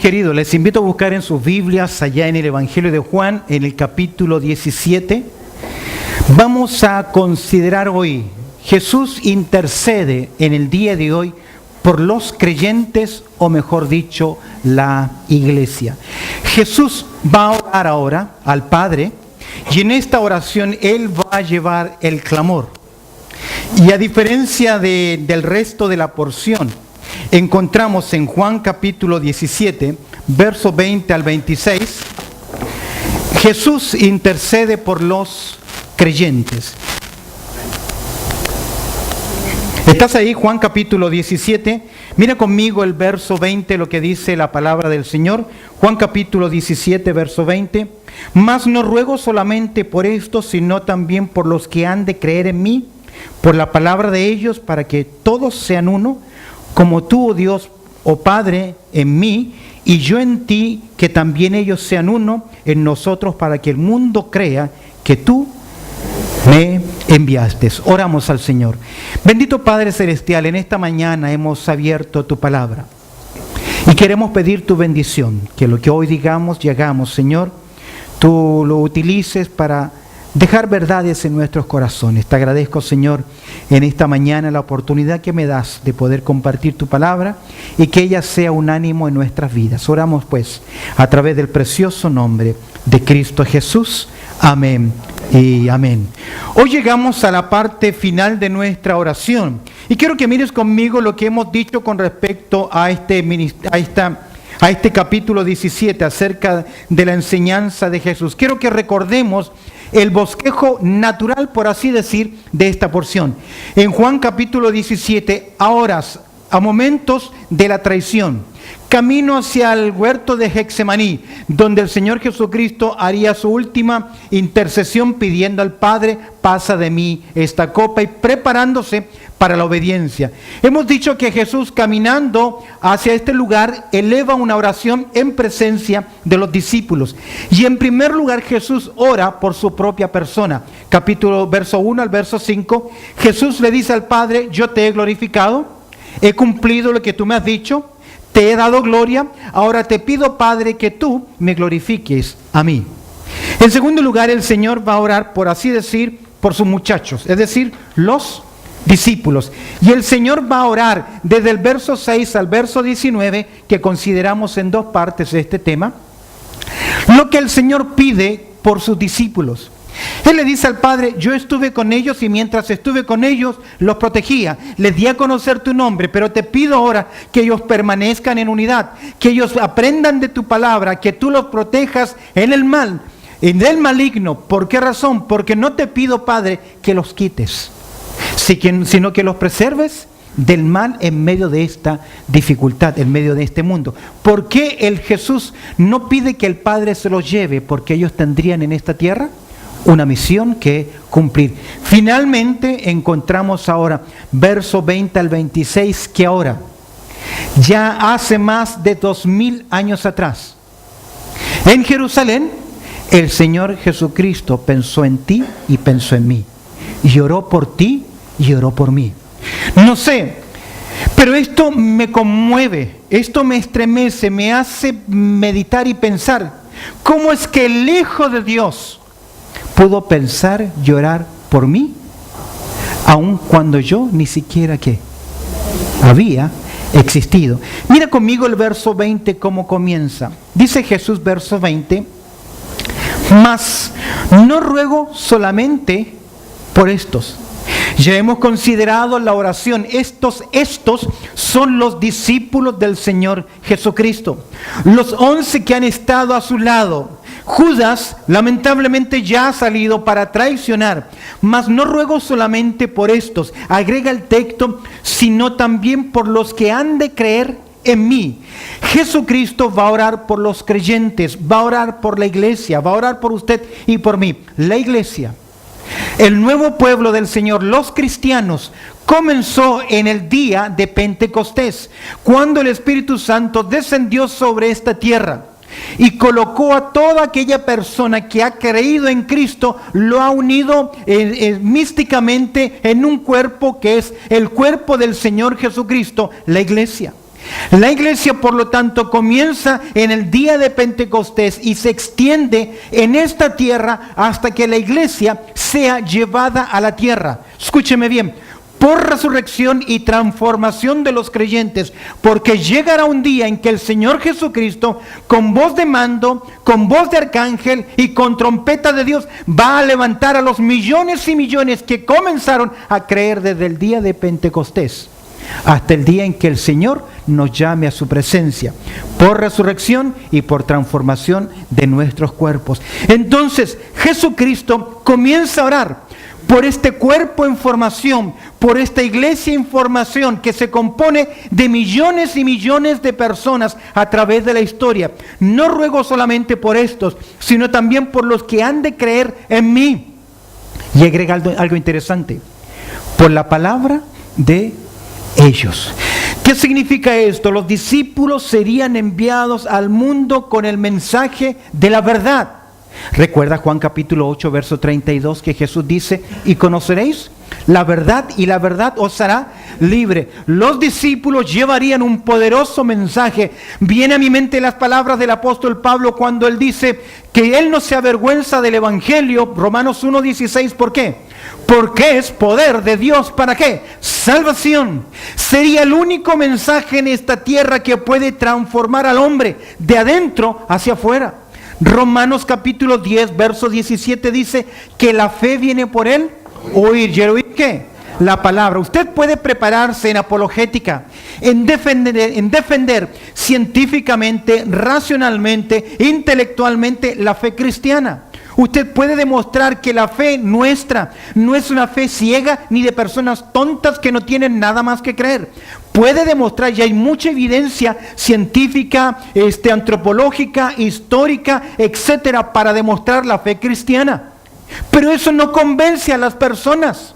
Queridos, les invito a buscar en sus Biblias, allá en el Evangelio de Juan, en el capítulo 17. Vamos a considerar hoy, Jesús intercede en el día de hoy por los creyentes, o mejor dicho, la iglesia. Jesús va a orar ahora al Padre, y en esta oración Él va a llevar el clamor. Y a diferencia del resto de la porción, encontramos en Juan capítulo 17, verso 20 al 26, Jesús intercede por los creyentes. ¿Estás ahí? Juan capítulo 17. Mira conmigo el verso 20, lo que dice la palabra del Señor. Juan capítulo 17, verso 20. Mas no ruego solamente por esto, sino también por los que han de creer en mí, por la palabra de ellos, para que todos sean uno, como tú, oh Dios, oh Padre, en mí, y yo en ti, que también ellos sean uno en nosotros, para que el mundo crea que tú me enviaste. Oramos al Señor. Bendito Padre Celestial, en esta mañana hemos abierto tu palabra y queremos pedir tu bendición, que lo que hoy digamos y hagamos, Señor, tú lo utilices para dejar verdades en nuestros corazones. Te agradezco, Señor, en esta mañana la oportunidad que me das de poder compartir tu palabra y que ella sea un ánimo en nuestras vidas. Oramos pues a través del precioso nombre de Cristo Jesús. Amén y amén. Hoy llegamos a la parte final de nuestra oración y quiero que mires conmigo lo que hemos dicho con respecto a este capítulo 17 acerca de la enseñanza de Jesús. Quiero que recordemos el bosquejo natural, por así decir, de esta porción. En Juan capítulo 17, a momentos de la traición, camino hacia el huerto de Getsemaní, donde el Señor Jesucristo haría su última intercesión pidiendo al Padre, pasa de mí esta copa, y preparándose para la obediencia. Hemos dicho que Jesús, caminando hacia este lugar, eleva una oración en presencia de los discípulos. Y en primer lugar Jesús ora por su propia persona. Verso 1 al verso 5, Jesús le dice al Padre: yo te he glorificado, he cumplido lo que tú me has dicho, te he dado gloria, ahora te pido, Padre, que tú me glorifiques a mí. En segundo lugar, el Señor va a orar, por así decir, por sus muchachos, es decir, los discípulos. Y el Señor va a orar desde el verso 6 al verso 19, que consideramos en dos partes este tema, lo que el Señor pide por sus discípulos. Él le dice al Padre: yo estuve con ellos y mientras estuve con ellos los protegía, les di a conocer tu nombre, pero te pido ahora que ellos permanezcan en unidad, que ellos aprendan de tu palabra, que tú los protejas en el mal, en el maligno. ¿Por qué razón? Porque no te pido, Padre, que los quites, sino que los preserves del mal en medio de esta dificultad, en medio de este mundo. ¿Por qué el Jesús no pide que el Padre se los lleve? Porque ellos tendrían en esta tierra una misión que cumplir. Finalmente encontramos ahora, verso 20 al 26, que ahora, ya hace más de 2000 años atrás, en Jerusalén, el Señor Jesucristo pensó en ti y pensó en mí, y oró por ti y oró por mí. No sé, pero esto me conmueve, esto me estremece, me hace meditar y pensar, ¿cómo es que el Hijo de Dios pudo pensar y orar por mí, aun cuando yo ni siquiera había existido? Mira conmigo el verso 20, cómo comienza. Dice Jesús, verso 20, mas no ruego solamente por estos. Ya hemos considerado la oración. Estos son los discípulos del Señor Jesucristo, los 11 que han estado a su lado. Judas lamentablemente ya ha salido para traicionar, mas no ruego solamente por estos, agrega el texto, sino también por los que han de creer en mí. Jesucristo va a orar por los creyentes, va a orar por la iglesia, va a orar por usted y por mí. La iglesia, el nuevo pueblo del Señor, los cristianos, comenzó en el día de Pentecostés, cuando el Espíritu Santo descendió sobre esta tierra y colocó a toda aquella persona que ha creído en Cristo, lo ha unido místicamente en un cuerpo que es el cuerpo del Señor Jesucristo, la iglesia. La iglesia, por lo tanto, comienza en el día de Pentecostés y se extiende en esta tierra hasta que la iglesia sea llevada a la tierra. Escúcheme bien, por resurrección y transformación de los creyentes, porque llegará un día en que el Señor Jesucristo, con voz de mando, con voz de arcángel y con trompeta de Dios, va a levantar a los millones y millones que comenzaron a creer desde el día de Pentecostés hasta el día en que el Señor nos llame a su presencia, por resurrección y por transformación de nuestros cuerpos. Entonces Jesucristo comienza a orar por este cuerpo en formación, por esta iglesia en formación que se compone de millones y millones de personas a través de la historia. No ruego solamente por estos, sino también por los que han de creer en mí. Y agrega algo interesante, por la palabra de ellos. ¿Qué significa esto? Los discípulos serían enviados al mundo con el mensaje de la verdad. Recuerda Juan capítulo 8, verso 32, que Jesús dice: y conoceréis la verdad, y la verdad os hará libre. Los discípulos llevarían un poderoso mensaje. Viene a mi mente las palabras del apóstol Pablo cuando él dice que él no se avergüenza del evangelio, Romanos 1:16. ¿Por qué? Porque es poder de Dios. ¿Para qué? Salvación. Sería el único mensaje en esta tierra que puede transformar al hombre de adentro hacia afuera. Romanos capítulo 10, verso 17 dice que la fe viene por el oír. ¿Y el oír qué? La palabra. Usted puede prepararse en apologética, en defender científicamente, racionalmente, intelectualmente la fe cristiana. Usted puede demostrar que la fe nuestra no es una fe ciega ni de personas tontas que no tienen nada más que creer. Puede demostrar, y hay mucha evidencia científica, antropológica, histórica, etcétera, para demostrar la fe cristiana. Pero eso no convence a las personas.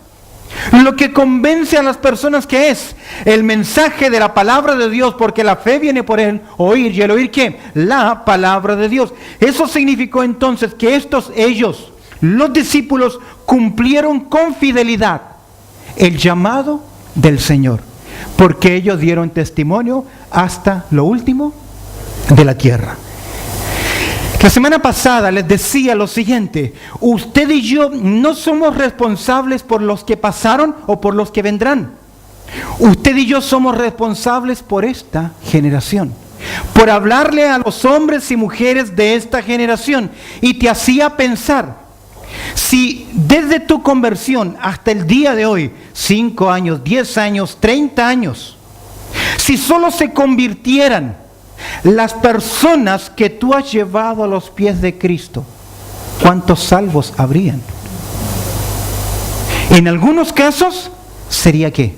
Lo que convence a las personas, ¿qué es? El mensaje de la palabra de Dios, porque la fe viene por el oír. ¿Y el oír qué? La palabra de Dios. Eso significó entonces que ellos, los discípulos, cumplieron con fidelidad el llamado del Señor, porque ellos dieron testimonio hasta lo último de la tierra. La semana pasada les decía lo siguiente: usted y yo no somos responsables por los que pasaron o por los que vendrán. Usted y yo somos responsables por esta generación, por hablarle a los hombres y mujeres de esta generación. Y te hacía pensar, si desde tu conversión hasta el día de hoy, 5 años, 10 años, 30 años, si solo se convirtieran las personas que tú has llevado a los pies de Cristo, ¿cuántos salvos habrían? En algunos casos, ¿sería qué?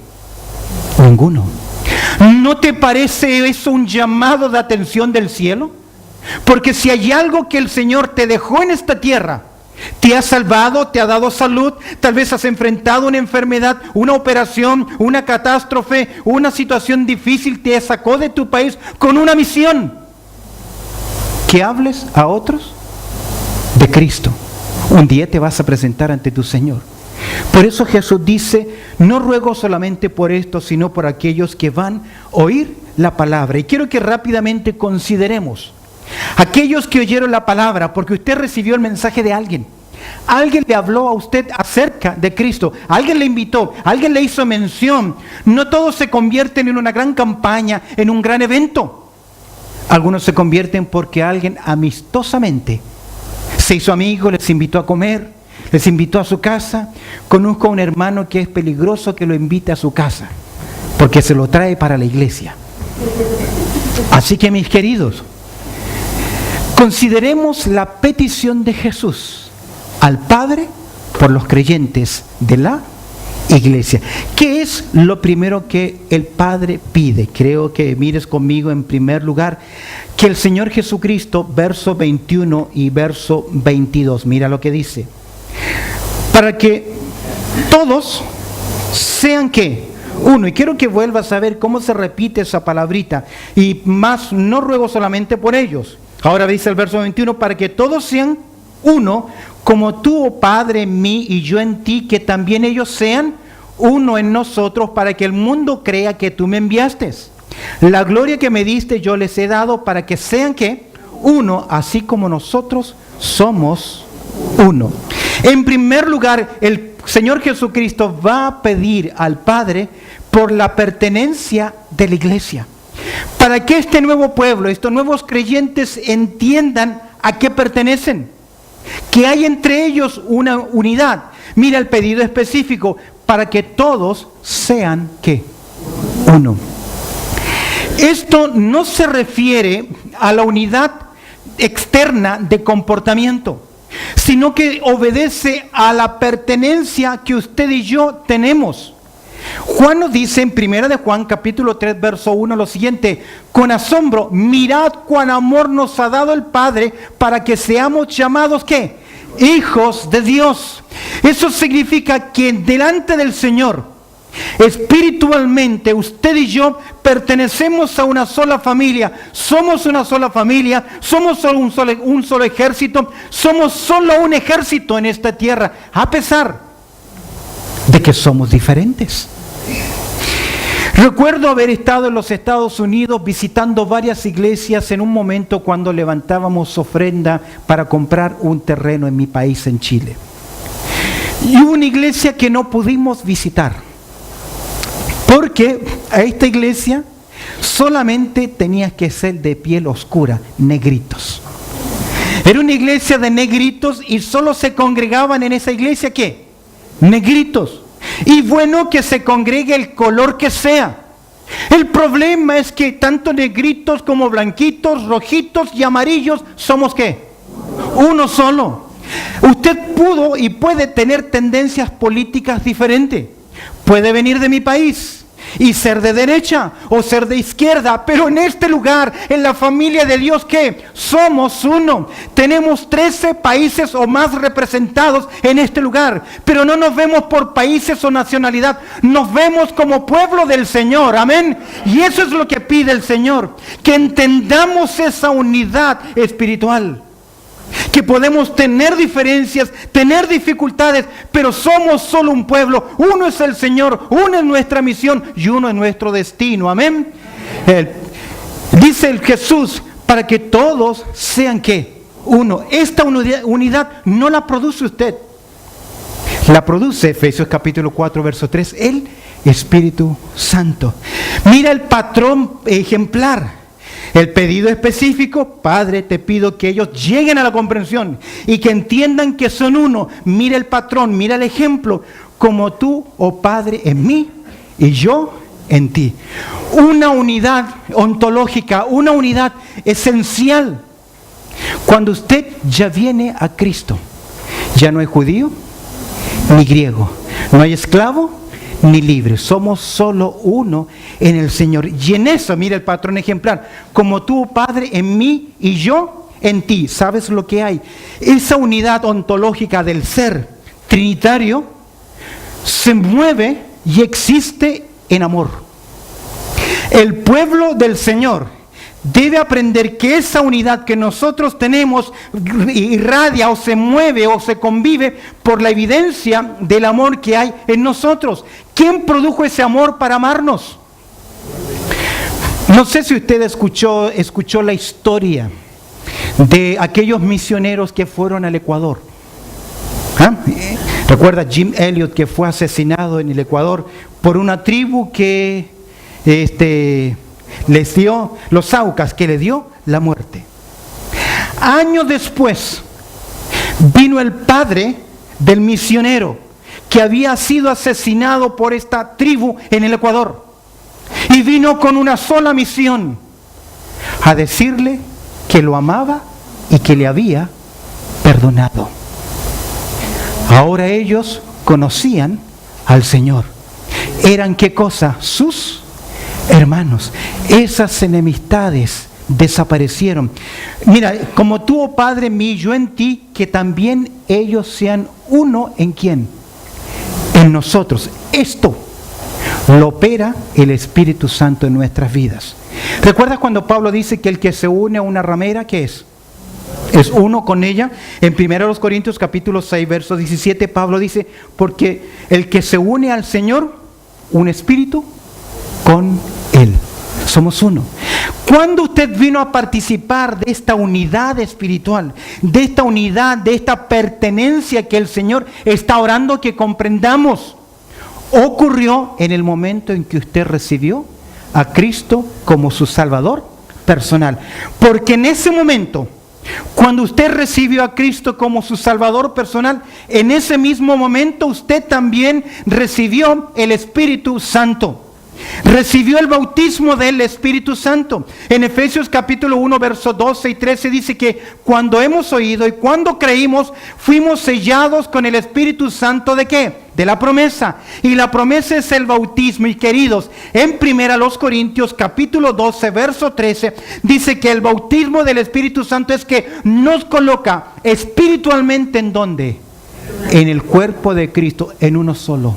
Ninguno. ¿No te parece eso un llamado de atención del cielo? Porque si hay algo que el Señor te dejó en esta tierra, te ha salvado, te ha dado salud, tal vez has enfrentado una enfermedad, una operación, una catástrofe, una situación difícil, te sacó de tu país con una misión: que hables a otros de Cristo. Un día te vas a presentar ante tu Señor. Por eso Jesús dice: no ruego solamente por esto, sino por aquellos que van a oír la palabra. Y quiero que rápidamente consideremos aquellos que oyeron la palabra, porque usted recibió el mensaje de alguien. Alguien le habló a usted acerca de Cristo. Alguien le invitó, alguien le hizo mención. No todos se convierten en una gran campaña, en un gran evento. Algunos se convierten porque alguien amistosamente se hizo amigo, les invitó a comer, les invitó a su casa. Conozco a un hermano que es peligroso que lo invite a su casa, porque se lo trae para la iglesia. Así que, mis queridos, consideremos la petición de Jesús al Padre por los creyentes de la iglesia. ¿Qué es lo primero que el Padre pide? Creo que mires conmigo en primer lugar que el Señor Jesucristo, verso 21 y verso 22, mira lo que dice: para que todos sean ¿qué? Uno. Y quiero que vuelvas a ver cómo se repite esa palabrita. Y más, no ruego solamente por ellos. Ahora dice el verso 21, para que todos sean uno, como tú, oh Padre, en mí y yo en ti, que también ellos sean uno en nosotros, para que el mundo crea que tú me enviaste. La gloria que me diste yo les he dado para que sean, ¿qué? Uno, así como nosotros somos uno. En primer lugar, el Señor Jesucristo va a pedir al Padre por la pertenencia de la iglesia. Para que este nuevo pueblo, estos nuevos creyentes entiendan a qué pertenecen. Que hay entre ellos una unidad. Mira el pedido específico, para que todos sean, ¿qué? Uno. Esto no se refiere a la unidad externa de comportamiento, sino que obedece a la pertenencia que usted y yo tenemos. Juan nos dice en 1 de Juan capítulo 3 verso 1 lo siguiente: con asombro, mirad cuán amor nos ha dado el Padre para que seamos llamados, ¿qué? Hijos de Dios. Eso significa que delante del Señor, espiritualmente, usted y yo pertenecemos a una sola familia, somos una sola familia, somos solo un solo ejército, somos solo un ejército en esta tierra, a pesar de que somos diferentes. Recuerdo haber estado en los Estados Unidos visitando varias iglesias en un momento cuando levantábamos ofrenda para comprar un terreno en mi país, en Chile. Y hubo una iglesia que no pudimos visitar, porque a esta iglesia solamente tenías que ser de piel oscura, negritos. Era una iglesia de negritos y solo se congregaban en esa iglesia, ¿qué? Negritos. Y bueno, que se congregue el color que sea. El problema es que tanto negritos como blanquitos, rojitos y amarillos somos, ¿qué? Uno solo. Usted pudo y puede tener tendencias políticas diferentes. Puede venir de mi país y ser de derecha o ser de izquierda, pero en este lugar, en la familia de Dios, ¿qué? Somos uno. Tenemos 13 países o más representados en este lugar, pero no nos vemos por países o nacionalidad, nos vemos como pueblo del Señor, amén. Y eso es lo que pide el Señor, que entendamos esa unidad espiritual. Que podemos tener diferencias, tener dificultades, pero somos solo un pueblo. Uno es el Señor, uno es nuestra misión y uno es nuestro destino. Amén. Dice el Jesús, para que todos sean, ¿qué? Uno. Esta unidad no la produce usted. La produce, Efesios capítulo 4, verso 3, el Espíritu Santo. Mira el patrón ejemplar. El pedido específico: Padre, te pido que ellos lleguen a la comprensión y que entiendan que son uno. Mira el patrón, mira el ejemplo, como tú, oh Padre, en mí y yo en ti. Una unidad ontológica, una unidad esencial. Cuando usted ya viene a Cristo, ya no hay judío ni griego, no hay esclavo ni libre, somos solo uno en el Señor. Y en eso, mira el patrón ejemplar: como tú, Padre, en mí y yo en ti. ¿Sabes lo que hay? Esa unidad ontológica del ser trinitario se mueve y existe en amor. El pueblo del Señor debe aprender que esa unidad que nosotros tenemos irradia o se mueve o se convive por la evidencia del amor que hay en nosotros. ¿Quién produjo ese amor para amarnos? No sé si usted escuchó la historia de aquellos misioneros que fueron al Ecuador. Recuerda Jim Elliot, que fue asesinado en el Ecuador por una tribu que les dio, los Aucas, que le dio la muerte. Años después vino el padre del misionero que había sido asesinado por esta tribu en el Ecuador, y vino con una sola misión: a decirle que lo amaba y que le había perdonado. Ahora ellos conocían al Señor. ¿Eran qué cosa? Sus hermanos. Esas enemistades desaparecieron. Mira, como tú, oh Padre, en mí, yo en ti, que también ellos sean uno. ¿En quién? En nosotros. Esto lo opera el Espíritu Santo en nuestras vidas. ¿Recuerdas cuando Pablo dice que el que se une a una ramera, qué es? Es uno con ella. En 1 Corintios capítulo 6, verso 17, Pablo dice: porque el que se une al Señor, un espíritu con Él. Somos uno. ¿Cuándo usted vino a participar de esta unidad espiritual, de esta unidad, de esta pertenencia que el Señor está orando que comprendamos? Ocurrió en el momento en que usted recibió a Cristo como su Salvador personal. Porque en ese momento, cuando usted recibió a Cristo como su Salvador personal, en ese mismo momento usted también recibió el Espíritu Santo. Recibió el bautismo del Espíritu Santo. En Efesios capítulo 1, versos 12 y 13 dice que cuando hemos oído y cuando creímos, fuimos sellados con el Espíritu Santo ¿de qué? De la promesa. Y la promesa es el bautismo. Y queridos, en 1 Corintios capítulo 12, verso 13, dice que el bautismo del Espíritu Santo es que nos coloca espiritualmente ¿en dónde? En el cuerpo de Cristo, en uno solo.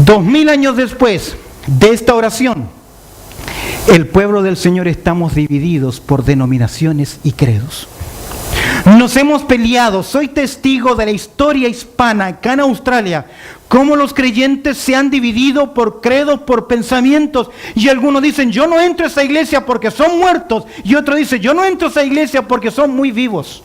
2000 años después de esta oración, el pueblo del Señor estamos divididos por denominaciones y credos. Nos hemos peleado. Soy testigo de la historia hispana acá en Australia, cómo los creyentes se han dividido por credos, por pensamientos. Y algunos dicen, yo no entro a esa iglesia porque son muertos. Y otro dice, yo no entro a esa iglesia porque son muy vivos.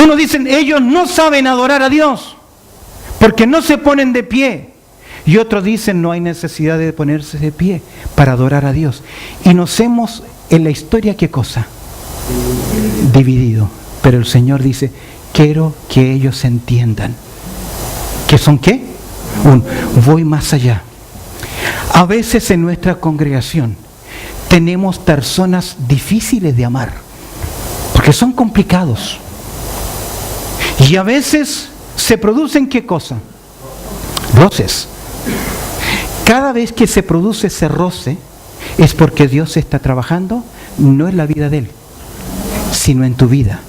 Unos dicen, ellos no saben adorar a Dios porque no se ponen de pie. Y otros dicen, no hay necesidad de ponerse de pie para adorar a Dios. Y nos hemos, en la historia, ¿qué cosa? Dividido. Pero el Señor dice, quiero que ellos entiendan. ¿Qué son qué? Voy más allá. A veces en nuestra congregación tenemos personas difíciles de amar, porque son complicados. Y a veces se producen ¿qué cosa? Roces. Cada vez que se produce ese roce es porque Dios está trabajando, no en la vida de él, sino en tu vida.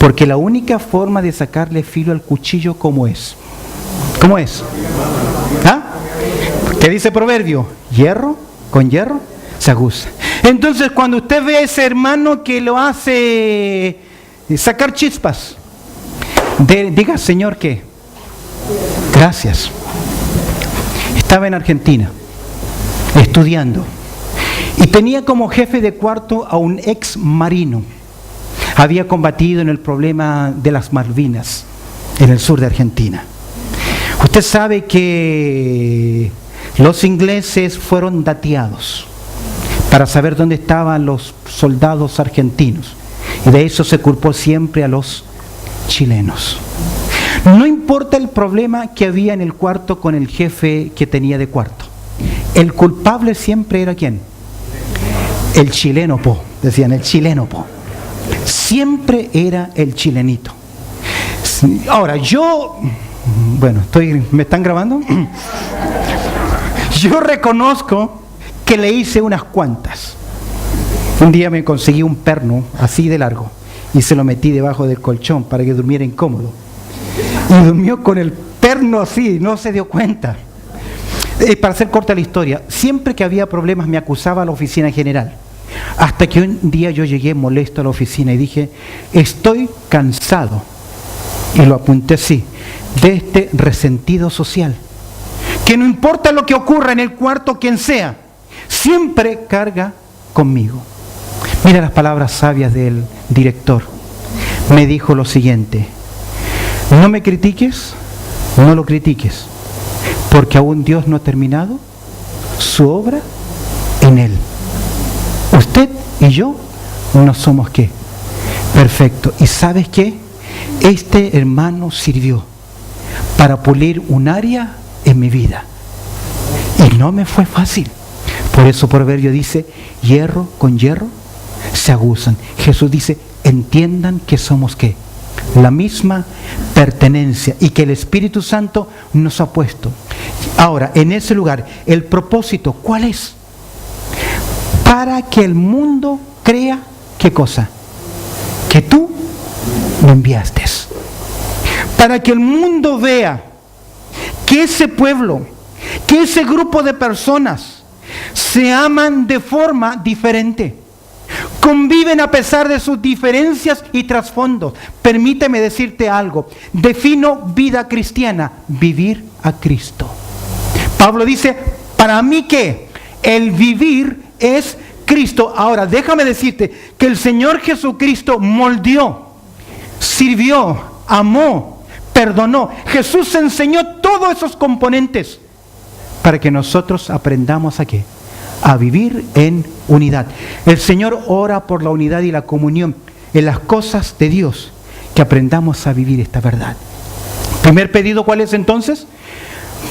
Porque la única forma de sacarle filo al cuchillo, ¿cómo es? ¿Cómo es? ¿Ah? ¿Qué dice Proverbio? Hierro con hierro se aguza. Entonces cuando usted ve a ese hermano que lo hace sacar chispas, diga, Señor, ¿qué? Gracias. Estaba en Argentina estudiando y tenía como jefe de cuarto a un ex marino. Había combatido en el problema de las Malvinas en el sur de Argentina. Usted sabe que los ingleses fueron dateados para saber dónde estaban los soldados argentinos, y de eso se culpó siempre a los chilenos. No importa el problema que había en el cuarto con el jefe que tenía de cuarto, el culpable siempre era ¿quién? El chileno po, decían el chileno po. Siempre era el chilenito. Ahora yo, bueno, ¿me están grabando? Yo reconozco que le hice unas cuantas. Un día me conseguí un perno así de largo y se lo metí debajo del colchón para que durmiera incómodo. Y durmió con el perno así, no se dio cuenta. Para hacer corta la historia, siempre que había problemas me acusaba a la oficina general. Hasta que un día yo llegué molesto a la oficina y dije, estoy cansado, y lo apunté así, de este resentido social. Que no importa lo que ocurra en el cuarto, quien sea, siempre carga conmigo. Mira las palabras sabias del director. Me dijo lo siguiente: no me critiques, no lo critiques, porque aún Dios no ha terminado su obra en él. Usted y yo no somos ¿qué? Perfecto. ¿Y sabes qué? Este hermano sirvió para pulir un área en mi vida y no me fue fácil. Por eso Proverbio dice, hierro con hierro se aguzan. Jesús dice, entiendan que somos ¿qué? La misma pertenencia y que el Espíritu Santo nos ha puesto. Ahora, en ese lugar, el propósito, ¿cuál es? Para que el mundo crea, ¿qué cosa? Que tú me enviaste. Para que el mundo vea que ese pueblo, que ese grupo de personas se aman de forma diferente. Conviven a pesar de sus diferencias y trasfondos. Permíteme decirte algo. Defino vida cristiana: vivir a Cristo. Pablo dice, para mí ¿qué? El vivir es Cristo. Ahora, déjame decirte que el Señor Jesucristo moldeó, sirvió, amó, perdonó. Jesús enseñó todos esos componentes para que nosotros aprendamos ¿a qué? A vivir en unidad. El Señor ora por la unidad y la comunión en las cosas de Dios, que aprendamos a vivir esta verdad. Primer pedido, ¿cuál es entonces?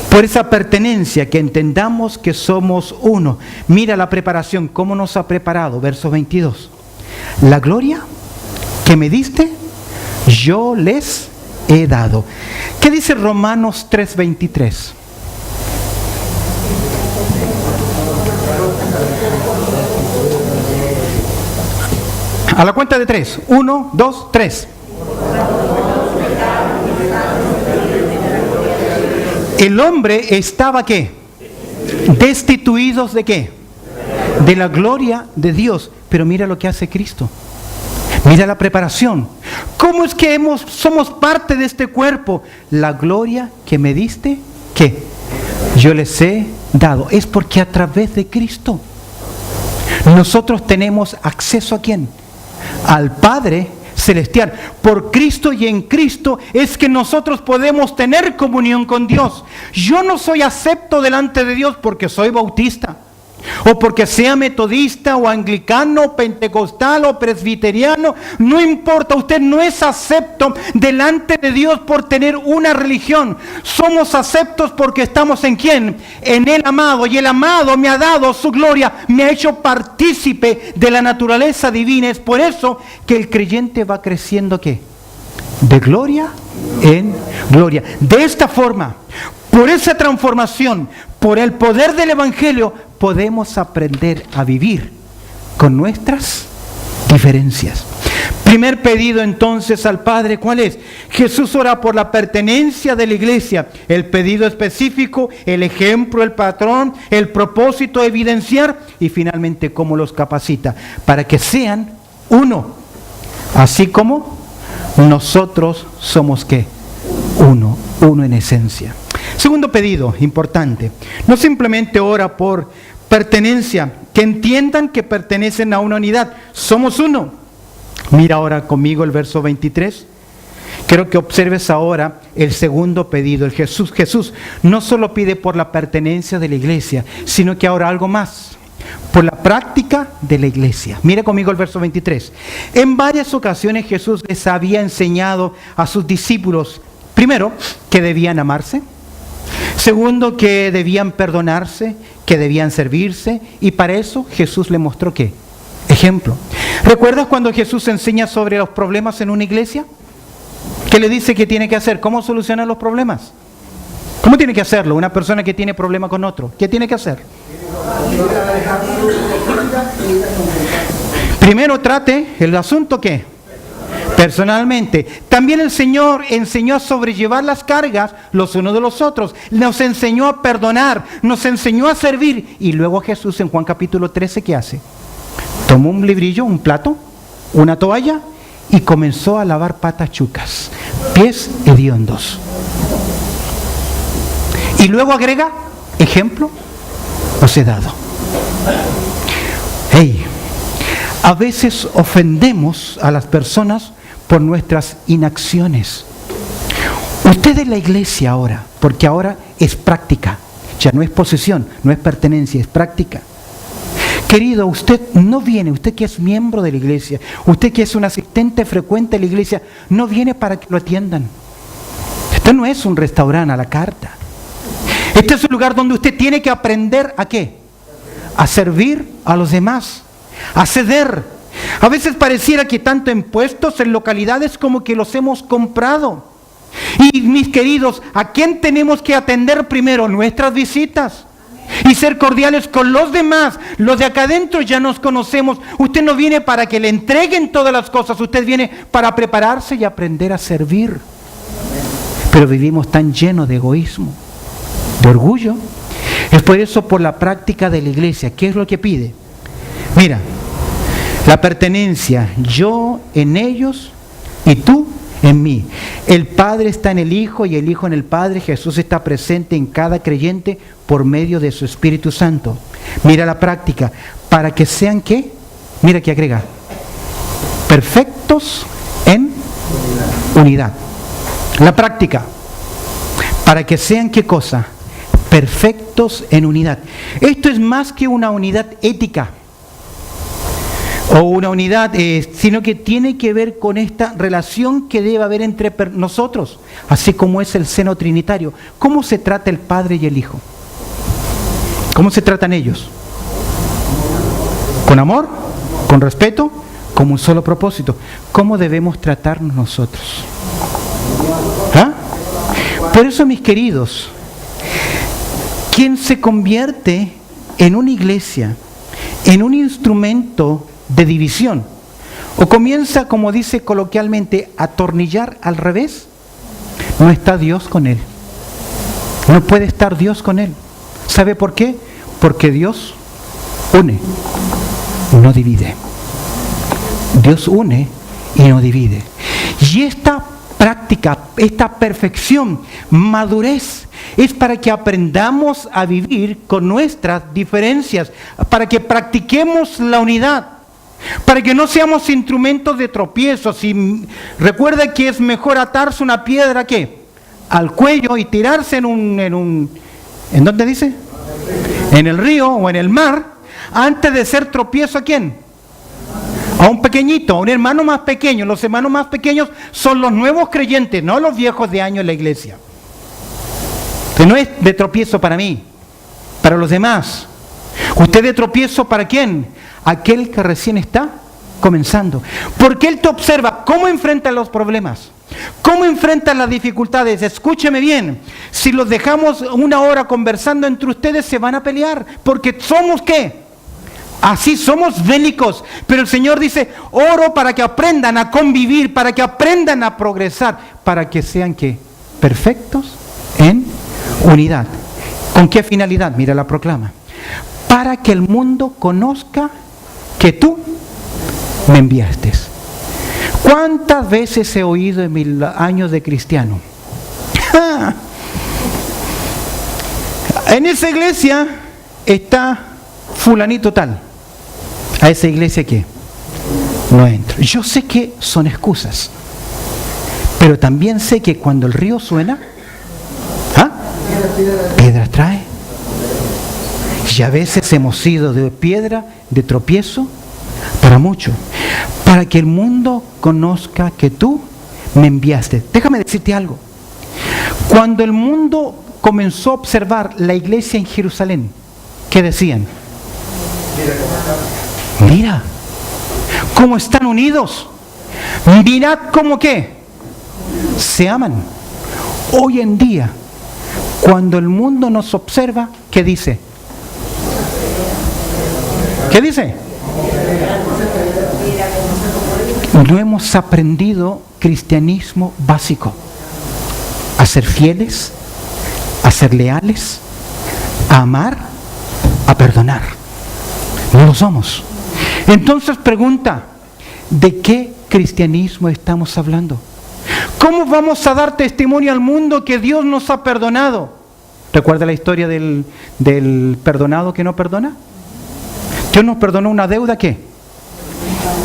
Por esa pertenencia, que entendamos que somos uno. Mira la preparación, cómo nos ha preparado, verso 22. La gloria que me diste, yo les he dado. ¿Qué dice Romanos 3:23? A la cuenta de 3. 1, 2, 3. El hombre estaba ¿qué? Destituidos de ¿qué? De la gloria de Dios. Pero mira lo que hace Cristo. Mira la preparación. ¿Cómo es que somos parte de este cuerpo? La gloria que me diste, ¿qué? Yo les he dado. Es porque a través de Cristo nosotros tenemos acceso ¿a quién? Al Padre Celestial. Por Cristo y en Cristo es que nosotros podemos tener comunión con Dios. Yo no soy acepto delante de Dios porque soy bautista, o porque sea metodista, o anglicano, o pentecostal, o presbiteriano. No importa, usted no es acepto delante de Dios por tener una religión. Somos aceptos porque estamos ¿en quién? En el amado. Y el amado me ha dado su gloria, me ha hecho partícipe de la naturaleza divina. Es por eso que el creyente va creciendo ¿qué? De gloria en gloria. De esta forma, por esa transformación, por el poder del Evangelio, podemos aprender a vivir con nuestras diferencias. Primer pedido entonces al Padre, ¿cuál es? Jesús ora por la pertenencia de la iglesia. El pedido específico, el ejemplo, el patrón, el propósito, evidenciar, y finalmente cómo los capacita para que sean uno, así como nosotros somos ¿qué? Uno en esencia. Segundo pedido importante, no simplemente ora por pertenencia, que entiendan que pertenecen a una unidad, somos uno. Mira ahora conmigo el verso 23. Quiero que observes ahora el segundo pedido. El Jesús no solo pide por la pertenencia de la iglesia, sino que ahora algo más, por la práctica de la iglesia. Mira conmigo el verso 23. En varias ocasiones Jesús les había enseñado a sus discípulos, primero, que debían amarse. Segundo, que debían perdonarse, que debían servirse, y para eso Jesús le mostró ¿qué? Ejemplo. ¿Recuerdas cuando Jesús enseña sobre los problemas en una iglesia? ¿Qué le dice que tiene que hacer? ¿Cómo solucionar los problemas? ¿Cómo tiene que hacerlo una persona que tiene problema con otro? ¿Qué tiene que hacer? Primero trate el asunto ¿qué? Personalmente. También el Señor enseñó a sobrellevar las cargas los unos de los otros. Nos enseñó a perdonar, nos enseñó a servir. Y luego Jesús en Juan capítulo 13, ¿qué hace? Tomó un librillo, un plato, una toalla y comenzó a lavar patas chucas, pies hediondos. Y luego agrega, ejemplo, os he dado. Hey, a veces ofendemos a las personas por nuestras inacciones. Usted es la iglesia ahora, porque ahora es práctica. Ya no es posesión, no es pertenencia, es práctica. Querido, usted no viene, usted que es miembro de la iglesia, usted que es un asistente frecuente de la iglesia, no viene para que lo atiendan. Esto no es un restaurante a la carta. Este es un lugar donde usted tiene que aprender ¿a qué? A servir a los demás, a ceder. A veces pareciera que tanto en puestos, en localidades, como que los hemos comprado. Y mis queridos, ¿a quién tenemos que atender primero? Nuestras visitas. Y ser cordiales con los demás. Los de acá adentro ya nos conocemos. Usted no viene para que le entreguen todas las cosas. Usted viene para prepararse y aprender a servir. Pero vivimos tan llenos de egoísmo, de orgullo. Es por eso, por la práctica de la iglesia. ¿Qué es lo que pide? Mira, la pertenencia, yo en ellos y tú en mí. El Padre está en el Hijo y el Hijo en el Padre. Jesús está presente en cada creyente por medio de su Espíritu Santo. Mira la práctica. Para que sean, ¿qué? Mira que agrega. Perfectos en unidad. La práctica. Para que sean, ¿qué cosa? Perfectos en unidad. Esto es más que una unidad ética o una unidad, sino que tiene que ver con esta relación que debe haber entre nosotros, así como es el seno trinitario. ¿Cómo se trata el Padre y el Hijo? ¿Cómo se tratan ellos? ¿Con amor? ¿Con respeto? Con un solo propósito. ¿Cómo debemos tratarnos nosotros? ¿Ah? Por eso, mis queridos, quien se convierte en una iglesia, en un instrumento de división, o comienza, como dice coloquialmente, a atornillar al revés, no está Dios con él. No puede estar Dios con él. ¿Sabe por qué? Porque Dios une, no divide. Dios une y no divide. Y esta práctica, esta perfección, madurez, es para que aprendamos a vivir con nuestras diferencias, para que practiquemos la unidad, para que no seamos instrumentos de tropiezos. Y recuerda que es mejor atarse una piedra ¿qué? Al cuello y tirarse ¿en dónde dice? En el río o en el mar, antes de ser tropiezo ¿a quién? A un pequeñito, a un hermano más pequeño. Los hermanos más pequeños son los nuevos creyentes, no los viejos de años en la iglesia. Que no es de tropiezo para mí, para los demás. ¿Usted de tropiezo para quién? Aquel que recién está comenzando. Porque Él te observa cómo enfrentan los problemas, cómo enfrentan las dificultades. Escúcheme bien, si los dejamos una hora conversando entre ustedes se van a pelear, porque somos ¿qué? Así somos bélicos, pero el Señor dice, oro para que aprendan a convivir, para que aprendan a progresar, para que sean ¿qué? Perfectos en unidad. ¿Con qué finalidad? Mira la proclama. Para que el mundo conozca que tú me enviaste. ¿Cuántas veces he oído en mis años de cristiano? En esa iglesia está fulanito tal. A esa iglesia ¿qué? No entro. Yo sé que son excusas, pero también sé que cuando el río suena, piedras trae. Y a veces hemos sido de piedra, de tropiezo, para mucho. Para que el mundo conozca que tú me enviaste. Déjame decirte algo. Cuando el mundo comenzó a observar la iglesia en Jerusalén, ¿qué decían? Mira cómo están unidos. Mirad cómo ¿qué? Se aman. Hoy en día, cuando el mundo nos observa, ¿qué dice? ¿Qué dice? No hemos aprendido cristianismo básico. A ser fieles, a ser leales, a amar, a perdonar. No lo somos. Entonces pregunta, ¿de qué cristianismo estamos hablando? ¿Cómo vamos a dar testimonio al mundo que Dios nos ha perdonado? ¿Recuerda la historia del perdonado que no perdona? Dios nos perdonó una deuda ¿qué?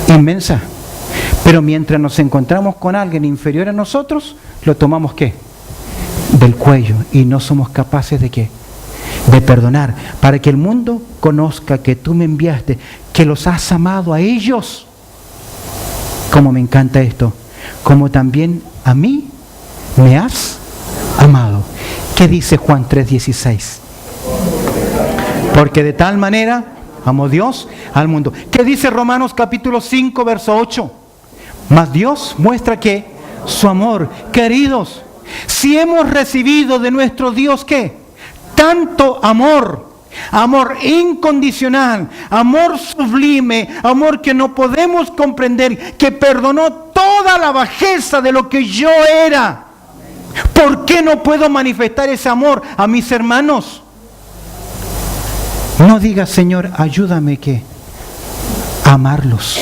Inmensa. Pero mientras nos encontramos con alguien inferior a nosotros, lo tomamos ¿qué? Del cuello y no somos capaces de ¿qué? De perdonar, para que el mundo conozca que tú me enviaste, que los has amado a ellos, como me encanta esto, como también a mí me has amado. ¿Qué dice Juan 3:16? Porque de tal manera amó Dios al mundo. ¿Qué dice Romanos capítulo 5, verso 8? Mas Dios muestra que su amor, queridos, si hemos recibido de nuestro Dios ¿qué? Tanto amor, amor incondicional, amor sublime, amor que no podemos comprender, que perdonó toda la bajeza de lo que yo era. ¿Por qué no puedo manifestar ese amor a mis hermanos? No digas, Señor, ayúdame ¿qué? A amarlos.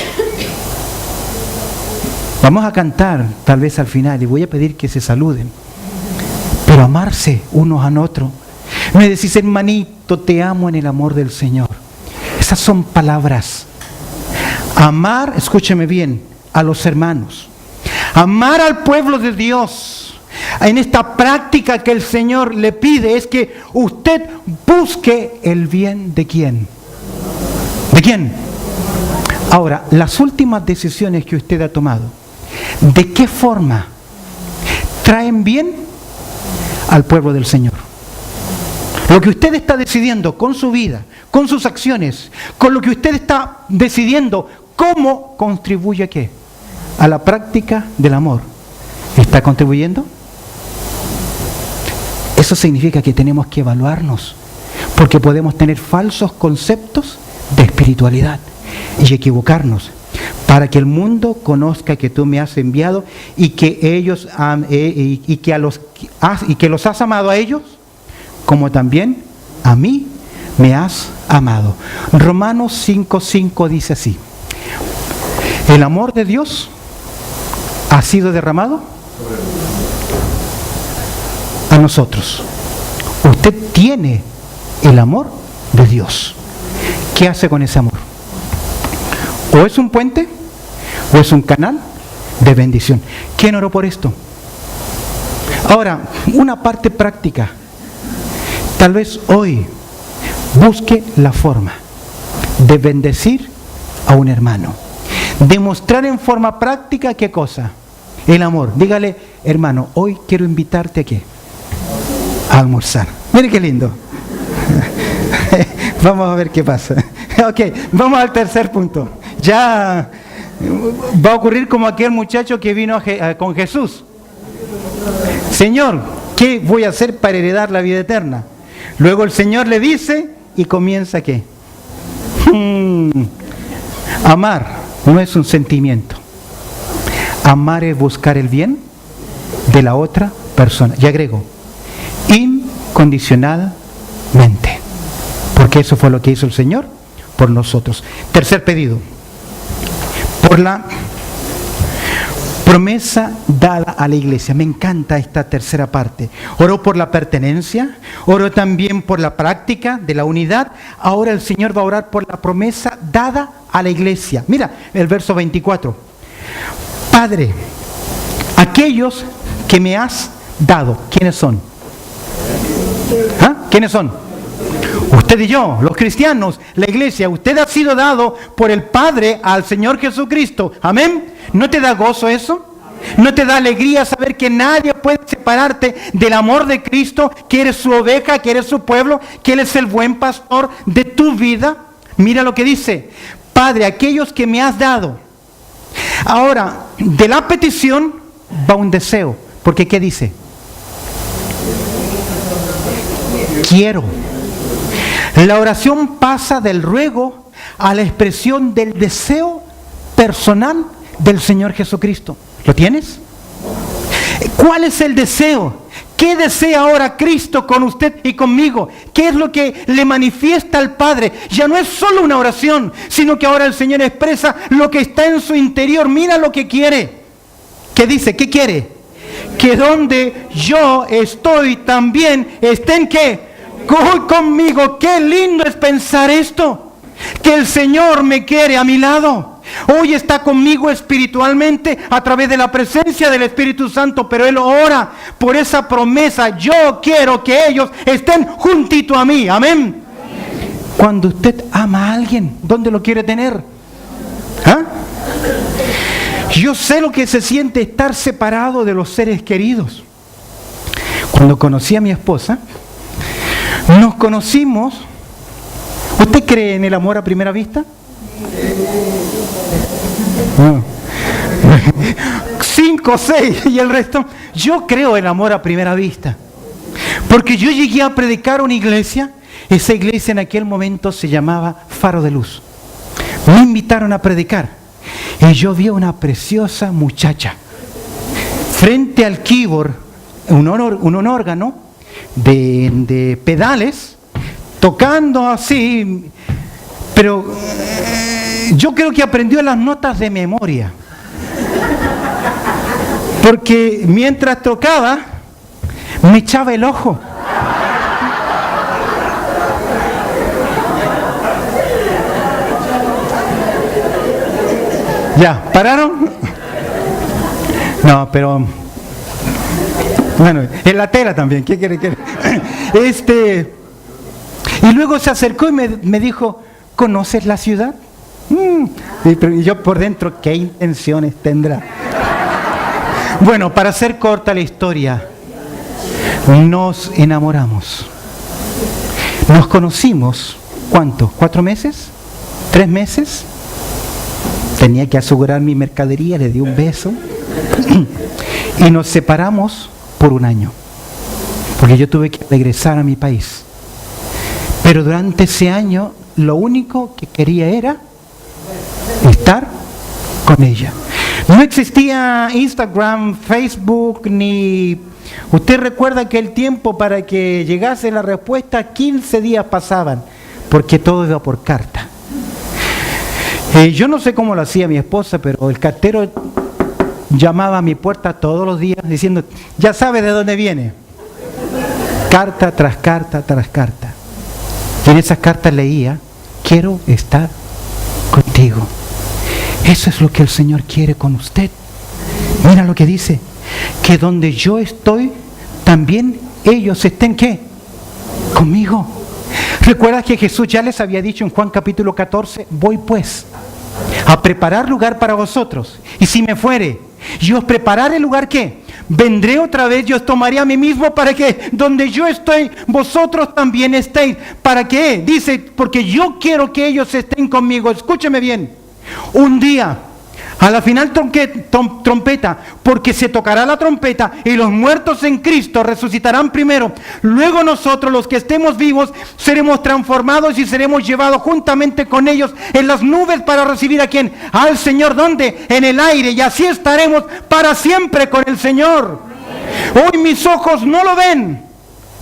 Vamos a cantar tal vez al final y voy a pedir que se saluden. Pero amarse unos a otros. Me decís, hermanito, te amo en el amor del Señor. Esas son palabras. Amar, escúcheme bien, a los hermanos. Amar al pueblo de Dios. En esta práctica que el Señor le pide es que usted busque el bien de quién. ¿De quién? Ahora, las últimas decisiones que usted ha tomado, ¿de qué forma traen bien al pueblo del Señor? Lo que usted está decidiendo con su vida, con sus acciones, con lo que usted está decidiendo, ¿cómo contribuye a qué? A la práctica del amor. ¿Está contribuyendo? Eso significa que tenemos que evaluarnos, porque podemos tener falsos conceptos de espiritualidad y equivocarnos, para que el mundo conozca que tú me has enviado y que ellos y que los has amado a ellos como también a mí me has amado. Romanos 5:5 dice así: el amor de Dios ha sido derramado a nosotros. Usted tiene el amor de Dios. ¿Qué hace con ese amor? O es un puente o es un canal de bendición. ¿Quién oró por esto? Ahora, una parte práctica. Tal vez hoy busque la forma de bendecir a un hermano. Demostrar en forma práctica ¿qué cosa? El amor. Dígale, hermano, hoy quiero invitarte a ¿qué? A almorzar. Mire qué lindo. Vamos a ver qué pasa. Ok, vamos al tercer punto. Ya va a ocurrir como aquel muchacho que vino con Jesús. Señor, ¿qué voy a hacer para heredar la vida eterna? Luego el Señor le dice y comienza ¿qué? Amar no es un sentimiento. Amar es buscar el bien de la otra persona. Y agrego, incondicionalmente. Porque eso fue lo que hizo el Señor por nosotros. Tercer pedido. Por la promesa dada a la iglesia. Me encanta esta tercera parte. Oró por la pertenencia, oró también por la práctica de la unidad. Ahora el Señor va a orar por la promesa dada a la iglesia. Mira el verso 24. Padre, aquellos que me has dado, ¿quiénes son? ¿Ah? ¿Quiénes son? Usted y yo, los cristianos, la iglesia. Usted ha sido dado por el Padre al Señor Jesucristo. Amén. ¿No te da gozo eso? ¿No te da alegría saber que nadie puede separarte del amor de Cristo, que eres su oveja, que eres su pueblo, que Él es el buen pastor de tu vida? Mira lo que dice: Padre, aquellos que me has dado. Ahora, de la petición va un deseo. Porque ¿qué dice? Quiero. La oración pasa del ruego a la expresión del deseo personal del Señor Jesucristo. ¿Lo tienes? ¿Cuál es el deseo? ¿Qué desea ahora Cristo con usted y conmigo? ¿Qué es lo que le manifiesta al Padre? Ya no es solo una oración, sino que ahora el Señor expresa lo que está en su interior. Mira lo que quiere. ¿Qué dice? ¿Qué quiere? Que donde yo estoy también estén ¿qué? Conmigo. Qué lindo es pensar esto, que el Señor me quiere a mi lado. Hoy está conmigo espiritualmente a través de la presencia del Espíritu Santo, pero Él ora por esa promesa. Yo quiero que ellos estén juntito a mí. Amén. Cuando usted ama a alguien, ¿dónde lo quiere tener? ¿Ah? Yo sé lo que se siente estar separado de los seres queridos. Cuando conocí a mi esposa, nos conocimos. ¿Usted cree en el amor a primera vista? No. 5, 6 y el resto. Yo creo en amor a primera vista. Porque yo llegué a predicar una iglesia. Esa iglesia en aquel momento se llamaba Faro de Luz. Me invitaron a predicar. Y yo vi a una preciosa muchacha frente al keyboard, un órgano de pedales, tocando así, pero yo creo que aprendió las notas de memoria. Porque mientras tocaba, me echaba el ojo. ¿Ya? ¿Pararon? No, pero... Bueno, en la tela también. ¿Qué quiere? Y luego se acercó y me dijo, ¿conoces la ciudad? Y yo por dentro, ¿qué intenciones tendrá? Bueno, para hacer corta la historia, nos enamoramos. Nos conocimos, ¿cuánto? ¿4 meses? ¿3 meses? Tenía que asegurar mi mercadería, le di un beso. Y nos separamos por 1 año. Porque yo tuve que regresar a mi país. Pero durante ese año, lo único que quería era estar con ella. No existía Instagram, Facebook, ni... Usted recuerda que el tiempo para que llegase la respuesta, 15 días pasaban, porque todo iba por carta. Yo no sé cómo lo hacía mi esposa, pero el cartero llamaba a mi puerta todos los días diciendo, ya sabe de dónde viene. Carta tras carta tras carta. Y en esas cartas leía, quiero estar contigo. Eso es lo que el Señor quiere con usted. Mira lo que dice, que donde yo estoy, también ellos estén, ¿qué? Conmigo. ¿Recuerdas que Jesús ya les había dicho en Juan capítulo 14, voy pues a preparar lugar para vosotros, y si me fuere, y os prepararé el lugar, ¿qué? Vendré otra vez y os tomaré a mí mismo para que donde yo estoy, vosotros también estéis. ¿Para qué? Dice, porque yo quiero que ellos estén conmigo. Escúcheme bien. Un día, a la final trompeta, porque se tocará la trompeta y los muertos en Cristo resucitarán primero. Luego nosotros, los que estemos vivos, seremos transformados y seremos llevados juntamente con ellos en las nubes para recibir ¿a quién? Al Señor. ¿Dónde? En el aire. Y así estaremos para siempre con el Señor. Hoy mis ojos no lo ven,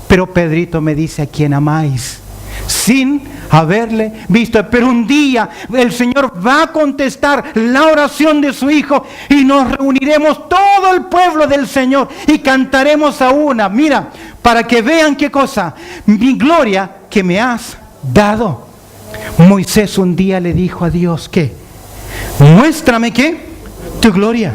pero Pedrito me dice, ¿a quién amáis? Sin haberle visto. Pero un día el Señor va a contestar la oración de su Hijo y nos reuniremos todo el pueblo del Señor y cantaremos a una. Mira, para que vean qué cosa, mi gloria que me has dado. Moisés un día le dijo a Dios, ¿qué? Muéstrame, ¿qué? Tu gloria.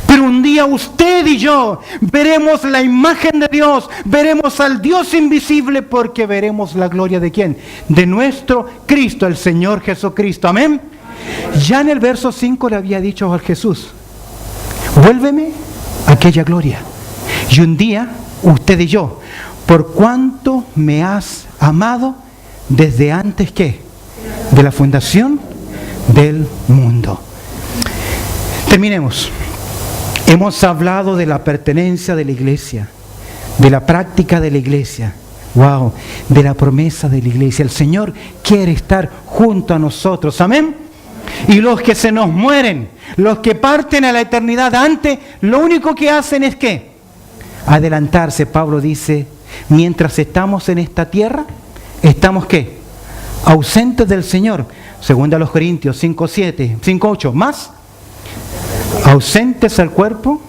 Pero un día usted y yo veremos la imagen de Dios, veremos al Dios invisible, porque veremos la gloria de ¿quién? De nuestro Cristo, el Señor Jesucristo. Amén. Ya en el verso 5 le había dicho a Jesús, vuélveme aquella gloria. Y un día usted y yo, por cuanto me has amado desde antes ¿qué? De la fundación del mundo. Terminemos. Hemos hablado de la pertenencia de la iglesia, de la práctica de la iglesia, wow, de la promesa de la iglesia. El Señor quiere estar junto a nosotros, amén. Y los que se nos mueren, los que parten a la eternidad antes, lo único que hacen es ¿qué? Adelantarse. Pablo dice, mientras estamos en esta tierra, estamos ¿qué? Ausentes del Señor. Segunda a los Corintios 5:7, 5:8, más. Ausentes al cuerpo,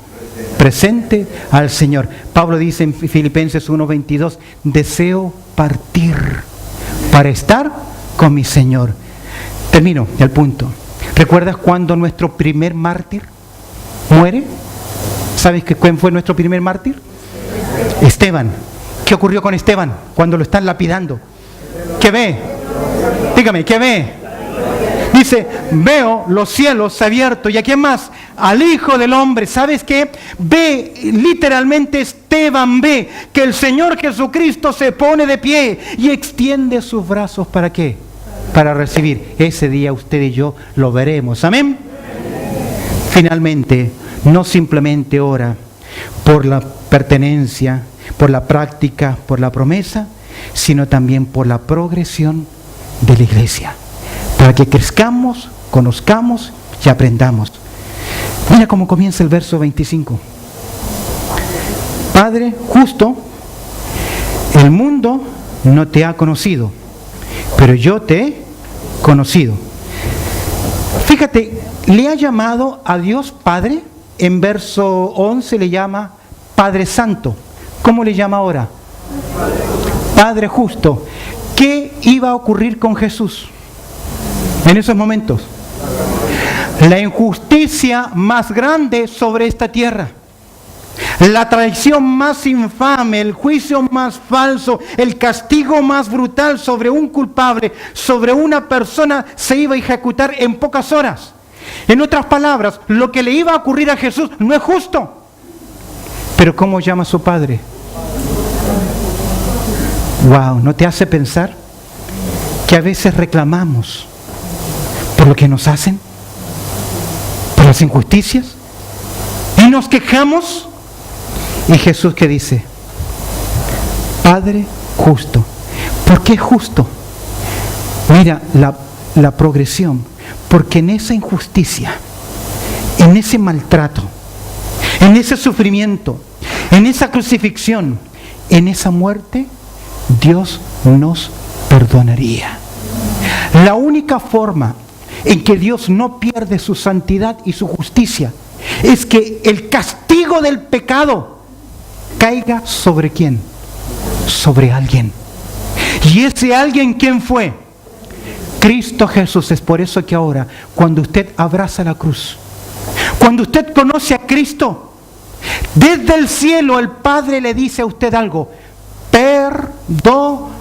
presente al Señor. Pablo dice en Filipenses 1:22, deseo partir para estar con mi Señor. Termino el punto. ¿Recuerdas cuando nuestro primer mártir muere? ¿Sabes quién fue nuestro primer mártir? Esteban. ¿Qué ocurrió con Esteban cuando lo están lapidando? ¿Qué ve? Dígame, ¿qué ve? Dice, veo los cielos abiertos. ¿Y a quién más? Al Hijo del Hombre. ¿Sabes qué? Ve, literalmente Esteban ve que el Señor Jesucristo se pone de pie y extiende sus brazos. ¿Para qué? Para recibir. Ese día usted y yo lo veremos. Amén. Finalmente, no simplemente ora por la pertenencia, por la práctica, por la promesa, sino también por la progresión de la iglesia. Para que crezcamos, conozcamos y aprendamos. Mira cómo comienza el verso 25. Padre justo, el mundo no te ha conocido, pero yo te he conocido. Fíjate, le ha llamado a Dios Padre en verso 11 le llama Padre Santo. ¿Cómo le llama ahora? Padre Justo. ¿Qué iba a ocurrir con Jesús en esos momentos? La injusticia más grande sobre esta tierra. La traición más infame, el juicio más falso, el castigo más brutal sobre un culpable, sobre una persona, se iba a ejecutar en pocas horas. En otras palabras, lo que le iba a ocurrir a Jesús no es justo. Pero ¿cómo llama a su Padre? Wow, ¿no te hace pensar que a veces reclamamos por lo que nos hacen? ¿Por las injusticias? Y nos quejamos. Y Jesús, ¿qué dice? Padre justo. ¿Por qué justo? Mira la progresión. Porque en esa injusticia, en ese maltrato, en ese sufrimiento, en esa crucifixión, en esa muerte, Dios nos perdonaría. La única forma en que Dios no pierde su santidad y su justicia es que el castigo del pecado caiga sobre ¿quién? Sobre alguien. ¿Y ese alguien quién fue? Cristo Jesús. Es por eso que ahora, cuando usted abraza la cruz, cuando usted conoce a Cristo, desde el cielo el Padre le dice a usted algo: perdonado.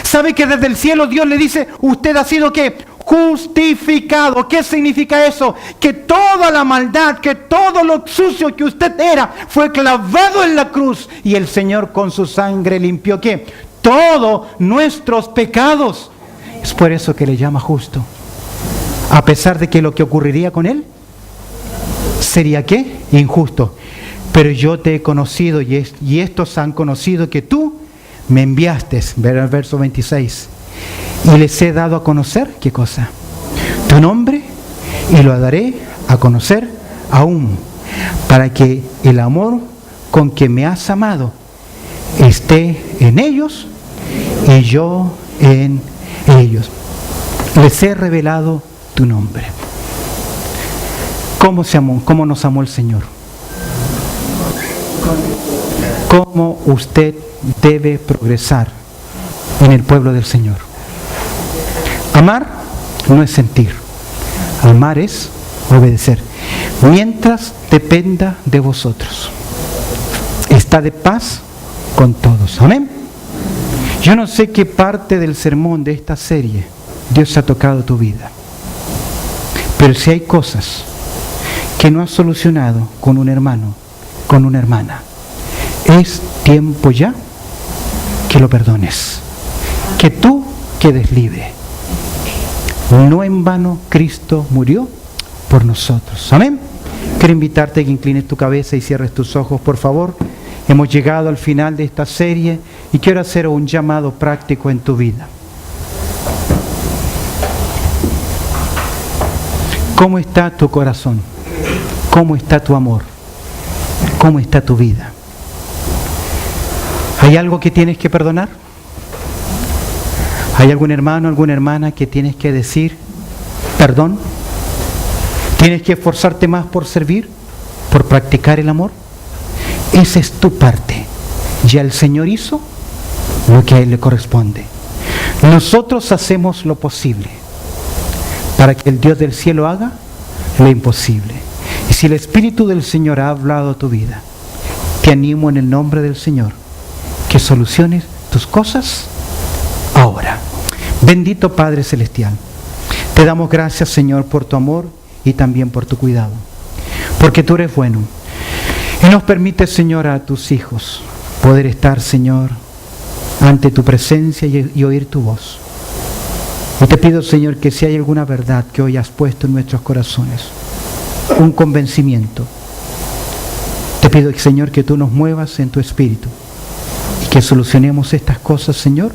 ¿Sabe que desde el cielo Dios le dice, usted ha sido ¿qué? Justificado? ¿Qué significa eso? Que toda la maldad, que todo lo sucio que usted era, fue clavado en la cruz, y el Señor con su sangre limpió ¿qué? Todos nuestros pecados. Es por eso que le llama justo. A pesar de que lo que ocurriría con él sería ¿qué? Injusto. Pero yo te he conocido y estos han conocido que tú me enviaste, verso 26, y les he dado a conocer, ¿qué cosa? Tu nombre, y lo daré a conocer aún, para que el amor con que me has amado esté en ellos y yo en ellos. Les he revelado tu nombre. ¿Cómo nos amó el Señor? ¿Cómo usted debe progresar en el pueblo del Señor? Amar no es sentir. Amar es obedecer. Mientras dependa de vosotros, está de paz con todos. Amén. Yo no sé qué parte del sermón de esta serie Dios ha tocado tu vida. Pero si hay cosas que no has solucionado con un hermano, con una hermana, es tiempo ya que lo perdones, que tú quedes libre. No en vano Cristo murió por nosotros. Amén. Quiero invitarte a que inclines tu cabeza y cierres tus ojos, por favor. Hemos llegado al final de esta serie y quiero hacer un llamado práctico en tu vida. ¿Cómo está tu corazón? ¿Cómo está tu amor? ¿Cómo está tu vida? ¿Hay algo que tienes que perdonar? ¿Hay algún hermano, alguna hermana que tienes que decir perdón? ¿Tienes que esforzarte más por servir? ¿Por practicar el amor? Esa es tu parte. Ya el Señor hizo lo que a Él le corresponde. Nosotros hacemos lo posible para que el Dios del cielo haga lo imposible. Y si el Espíritu del Señor ha hablado a tu vida, te animo en el nombre del Señor que soluciones tus cosas ahora. Bendito Padre Celestial, te damos gracias, Señor, por tu amor y también por tu cuidado, porque tú eres bueno y nos permites, Señor, a tus hijos poder estar, Señor, ante tu presencia y oír tu voz. Y te pido, Señor, que si hay alguna verdad que hoy has puesto en nuestros corazones, un convencimiento, te pido, Señor, que tú nos muevas en tu espíritu y que solucionemos estas cosas, Señor,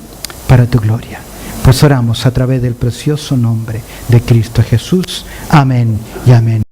para tu gloria. Pues oramos a través del precioso nombre de Cristo Jesús. Amén y amén.